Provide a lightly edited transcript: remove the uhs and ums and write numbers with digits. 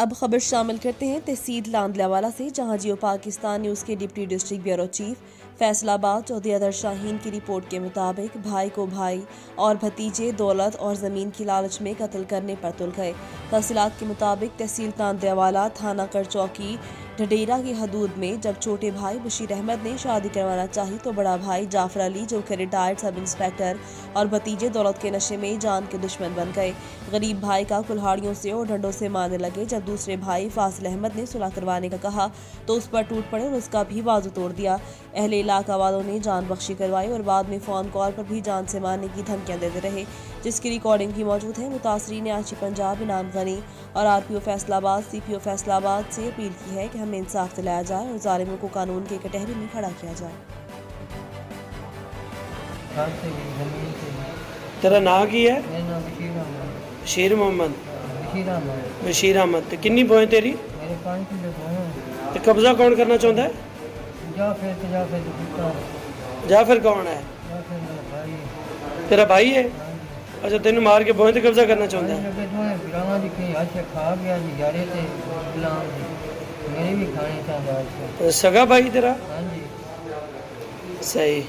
اب خبر شامل کرتے ہیں تحصیل لاندلیوالا سے، جہاں جیو پاکستان نیوز کے deputy district bureau chief Faisal آباد چودھری ادر شاہین کی رپورٹ کے مطابق بھائی کو بھائی اور بھتیجے دولت اور زمین کی لالچ میں قتل کرنے پر تل گئے۔ تفصیلات کے مطابق تحصیل لاندلیوالا تھانہ کرچوکی ڈھڈیرا کی حدود میں جب چھوٹے بھائی بشیر احمد نے شادی کروانا چاہی تو بڑا بھائی جعفر علی جو کہ ریٹائرڈ سب انسپیکٹر اور بھتیجے دولت کے نشے میں جان کے دشمن بن گئے۔ غریب بھائی کا کلہاڑیوں سے اور ڈنڈوں سے مارنے لگے۔ جب دوسرے بھائی فاضل احمد نے صلح کروانے کا کہا تو اس پر ٹوٹ پڑے اور اس کا بھی بازو توڑ دیا۔ اہل علاقہ والوں نے جان بخشی کروائی اور بعد میں فون کال پر بھی جان سے مارنے کی دھمکیاں دیتے رہے، جس کی ریکارڈنگ بھی موجود ہے۔ متاثرین نے آرچی پنجاب انعام غنی اور آر پی او فیصل آباد سی پی او فیصل آباد سے اپیل کی ہے کہ ہمیں انصاف دلایا جائے اور ظالموں کو قانون کے کٹہرے میں کھڑا کیا جائے۔ تیرا نام کی ہے؟ میرا نام بشیر احمد۔ بشیر محمد بشیر احمد۔ بشیر احمد تے کنی بوئیں تیری؟ میرے 5 کلو بوئیں۔ تے قبضہ کون کرنا چاہتا ہے؟ جعفر پتا جعفر کون ہے؟ جعفر میرا بھائی ہے۔ تیرا بھائی ہے؟ ہاں جی۔ اچھا تینوں مار کے بوئیں تے قبضہ کرنا چاہتا ہے؟ لگے دوئیں بلاواں دی کہیں آج سے کھا گیا جی یارے تے بلاواں دی میرے بھی کھانے چاہتا آج سے۔ تے سگا بھائی تیرا؟ ہاں جی۔ صحیح۔